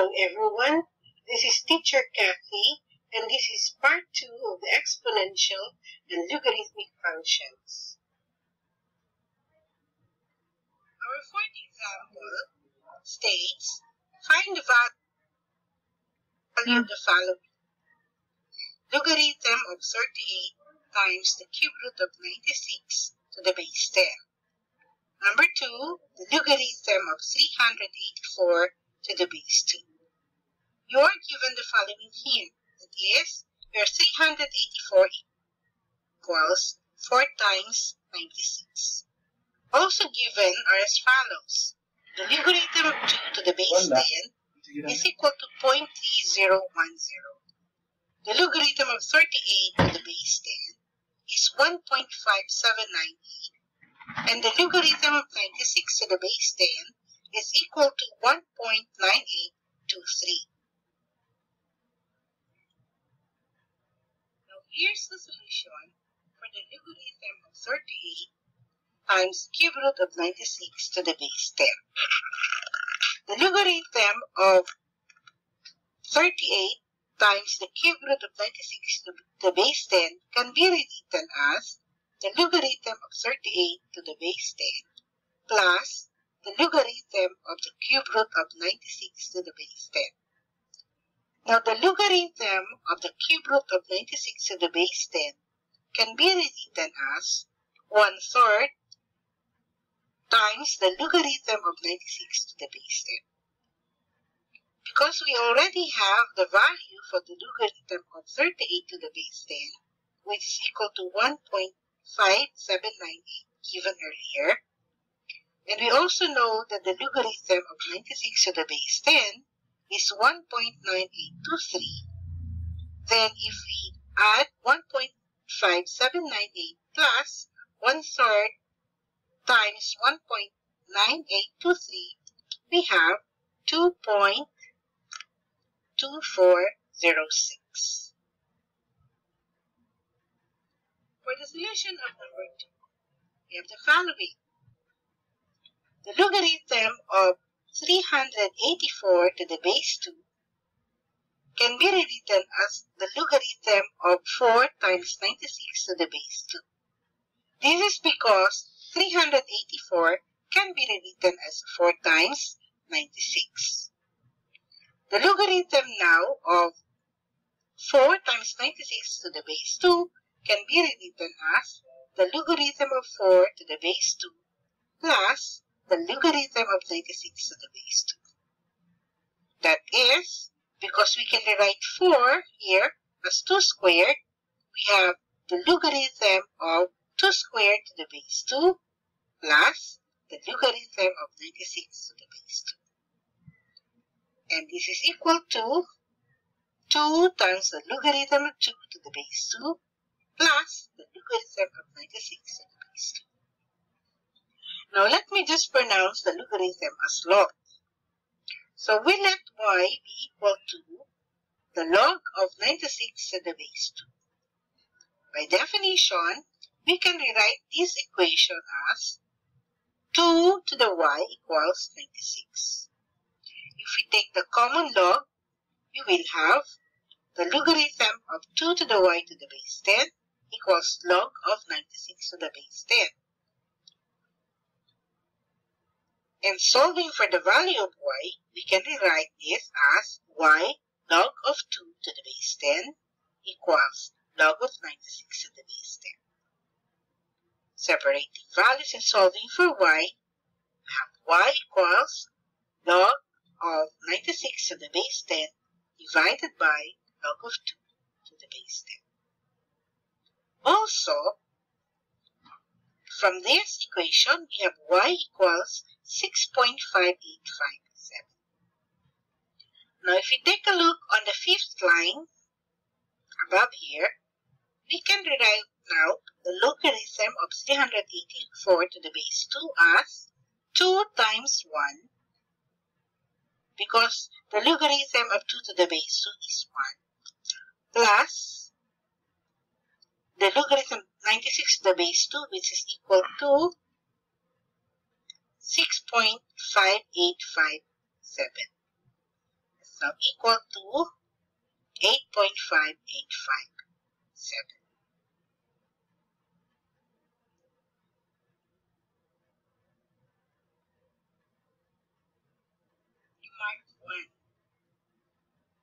Hello everyone, this is Teacher Kathy and this is part 2 of the exponential and logarithmic functions. Our fourth example states, find the value of the following. Logarithm of 38 times the cube root of 96 to the base 10. Number 2, the logarithm of 384 to the base 2. You are given the following hint. That is, your 384 equals 4 times 96. Also given are as follows. The logarithm of 2 to the base 10 is equal to 0.3010. The logarithm of 38 to the base 10 is 1.5798. And the logarithm of 96 to the base 10 is equal to 1.9823. Now here's the solution for the logarithm of 38 times cube root of 96 to the base 10. The logarithm of 38 times the cube root of 96 to the base 10 can be rewritten as the logarithm of 38 to the base 10 plus the logarithm of the cube root of 96 to the base 10. Now, the logarithm of the cube root of 96 to the base 10 can be rewritten as 1/3 times the logarithm of 96 to the base 10. Because we already have the value for the logarithm of 38 to the base 10, which is equal to 1.5798 given earlier, and we also know that the logarithm of 96 to the base 10 is 1.9823. Then if we add 1.5798 plus 1/3 times 1.9823, we have 2.2406. For the solution of number 2, we have the following. The logarithm of 384 to the base 2 can be rewritten as the logarithm of 4 times 96 to the base 2. This is because 384 can be rewritten as 4 times 96. The logarithm now of 4 times 96 to the base 2 can be rewritten as the logarithm of 4 to the base 2 plus the logarithm of 96 to the base 2. That is, because we can rewrite 4 here as 2 squared, we have the logarithm of 2 squared to the base 2 plus the logarithm of 96 to the base 2. And this is equal to 2 times the logarithm of 2 to the base 2 plus the logarithm of 96 to the base 2. Now let me just pronounce the logarithm as log. So we let y be equal to the log of 96 to the base 2. By definition, we can rewrite this equation as 2 to the y equals 96. If we take the common log, we will have the logarithm of 2 to the y to the base 10 equals log of 96 to the base 10. And solving for the value of y, we can rewrite this as y log of 2 to the base 10 equals log of 96 to the base 10. Separating values and solving for y, we have y equals log of 96 to the base 10 divided by log of 2 to the base 10. Also, from this equation, we have y equals 6.5857. Now, if we take a look on the 5th line above here, we can derive now the logarithm of 384 to the base 2 as 2 times 1, because the logarithm of 2 to the base 2 is 1, plus the logarithm of 96 to the base 2, which is equal to 6.5857. now equal to 8.5857. Remark 1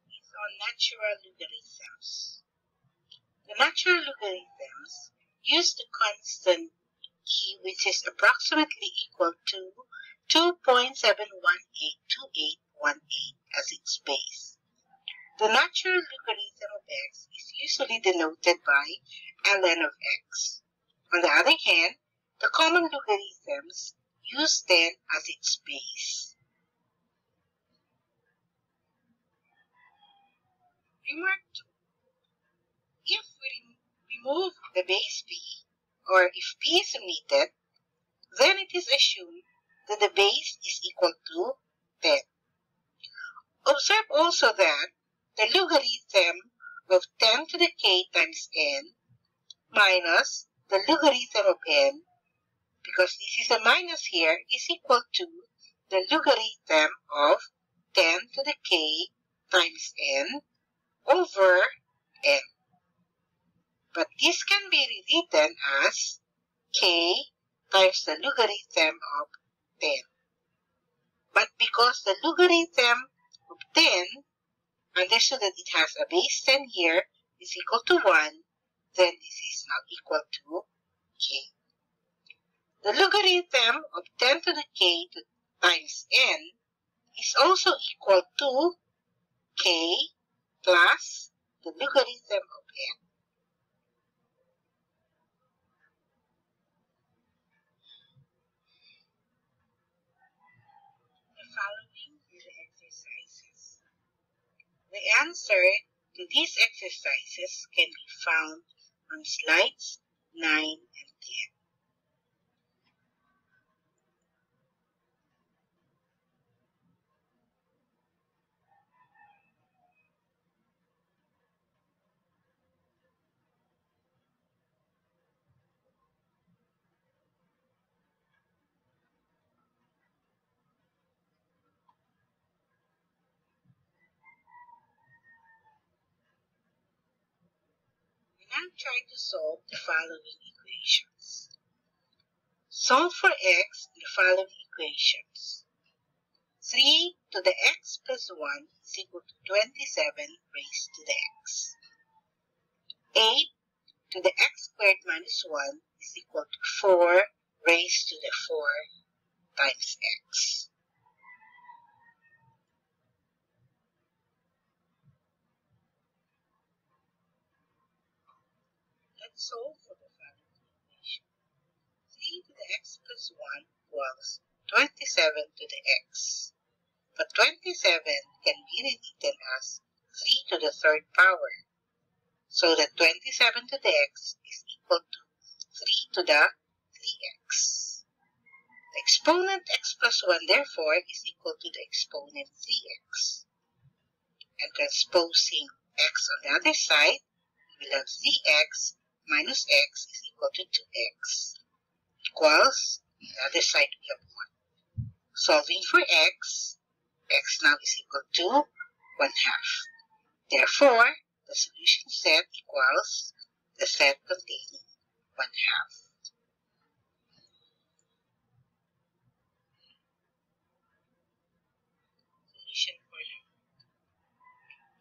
is on natural logarithms. The natural logarithms use the constant e, which is approximately equal to 2.7182818 as its base. The natural logarithm of x is usually denoted by ln of x. On the other hand, the common logarithms use 10 as its base. Remark 2. If we remove the base b, or if b is omitted, then it is assumed that the base is equal to 10. Observe also that the logarithm of 10 to the k times n minus the logarithm of n, because this is a minus here, is equal to the logarithm of 10 to the k times n over n. But this can be rewritten as k times the logarithm of 10. But because the logarithm of 10, understood that it has a base 10 here, is equal to 1, then this is now equal to k. The logarithm of 10 to the k times n is also equal to k plus the logarithm of n. The following are the exercises. The answer to these exercises can be found on slides 9 and 10. Now try to solve the following equations. Solve for x in the following equations. 3 to the x plus 1 is equal to 27 raised to the x. 8 to the x squared minus 1 is equal to 4 raised to the 4 times x. Let's solve for the following equation. 3 to the x plus 1 equals 27 to the x. But 27 can be rewritten as 3 to the third power. So that 27 to the x is equal to 3 to the 3x. The exponent x plus 1 therefore is equal to the exponent 3x. And transposing x on the other side, we will have 3x minus x is equal to 2x. Equals, on the other side we have 1. Solving for x now is equal to 1/2. Therefore, the solution set equals the set containing 1/2. Solution for now.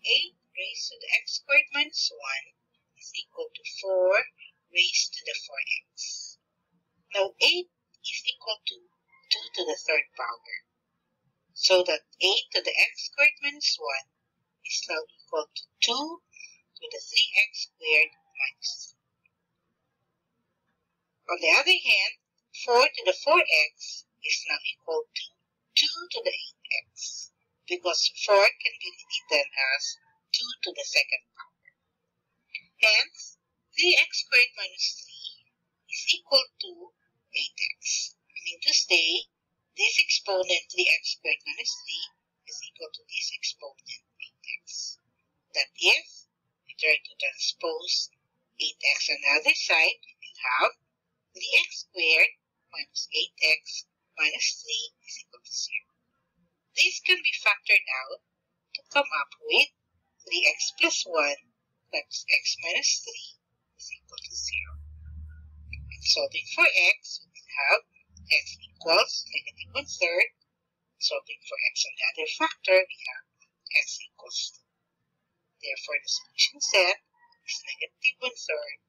8 raised to the x squared minus 1 is equal to 4 raised to the 4x. Now 8 is equal to 2 to the third power. So that 8 to the x squared minus 1 is now equal to 2 to the 3x squared minus 3. On the other hand, 4 to the 4x is now equal to 2 to the 8x, because 4 can be written as 2 to the second power. Hence, 3x squared minus 3 is equal to 8x, meaning to say, this exponent 3x squared minus 3 is equal to this exponent 8x. That is, we try to transpose 8x on the other side, we will have 3x squared minus 8x minus 3 is equal to 0. This can be factored out to come up with 3x plus 1 times x minus 3 is equal to 0. And solving for x, we will have x equals negative 1/3. Solving for x on the other factor, we have x equals 2. Therefore, the solution set is negative 1/3.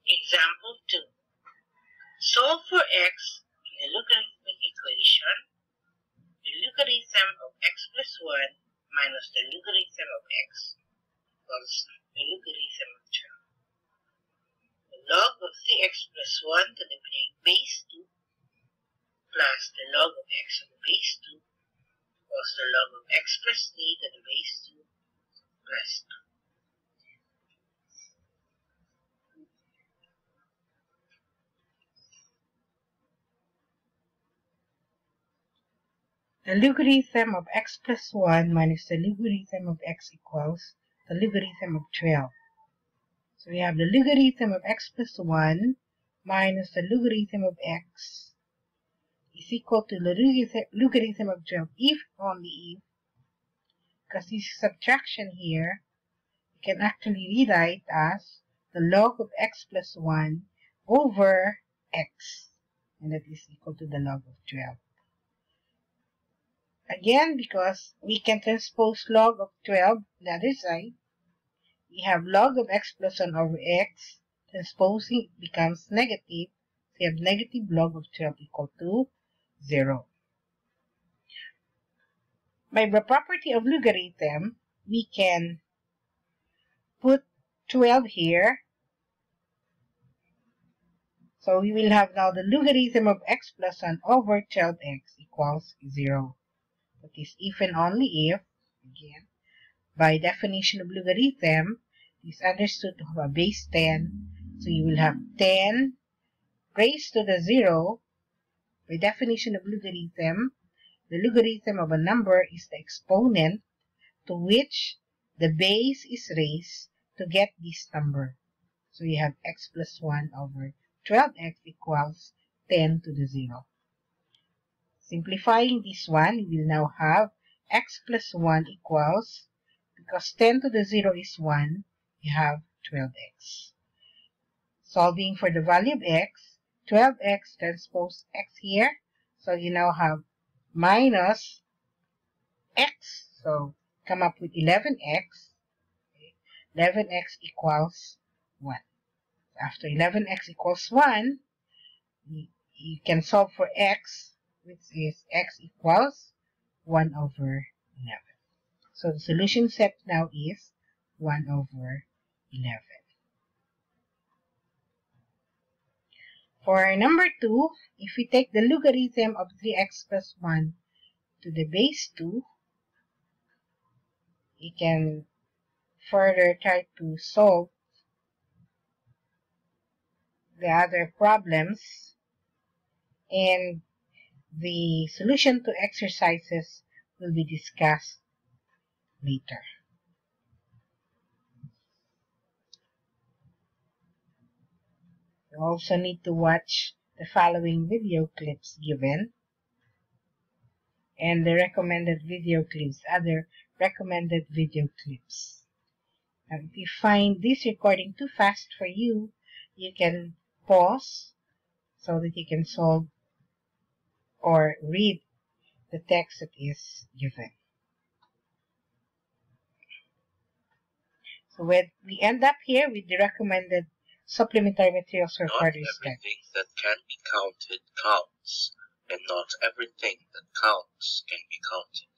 Example 2. Solve for x in a logarithmic equation. The logarithm of x plus 1 minus the logarithm of x equals the logarithm of 12. The log of 3x plus 1 to the base 2 plus the log of x to the base 2 equals the log of x plus 3 to the base 2 plus 2. The logarithm of x plus 1 minus the logarithm of x equals the logarithm of 12. So we have the logarithm of x plus 1 minus the logarithm of x is equal to the logarithm of 12 if only if, because this is subtraction here, you can actually rewrite as the log of x plus 1 over x, and that is equal to the log of 12. Again, because we can transpose log of 12 on the other side, we have log of x plus 1 over x. Transposing becomes negative. So we have negative log of 12 equal to 0. By the property of logarithm, we can put 12 here. So we will have now the logarithm of x plus 1 over 12x equals 0. That is if and only if, again, by definition of logarithm, it is understood to have a base 10. So you will have 10 raised to the 0. By definition of logarithm, the logarithm of a number is the exponent to which the base is raised to get this number. So you have x plus 1 over 12x equals 10 to the 0. Simplifying this one, we will now have x plus 1 equals, because 10 to the 0 is 1, we have 12x. Solving for the value of x, 12x transpose x here, so you now have minus x, so come up with 11x. 11x equals 1. After 11x equals 1, you can solve for x, which is x equals 1 over 11. So the solution set now is 1 over 11. For number 2, if we take the logarithm of 3x plus 1 to the base 2, we can further try to solve the other problems, and the solution to exercises will be discussed later. You also need to watch the following video clips given and the recommended video clips, other recommended video clips. And if you find this recording too fast for you, you can pause so that you can solve or read the text that is given. So we end up here with the recommended supplementary materials for further study. Not everything that can be counted counts, and not everything that counts can be counted.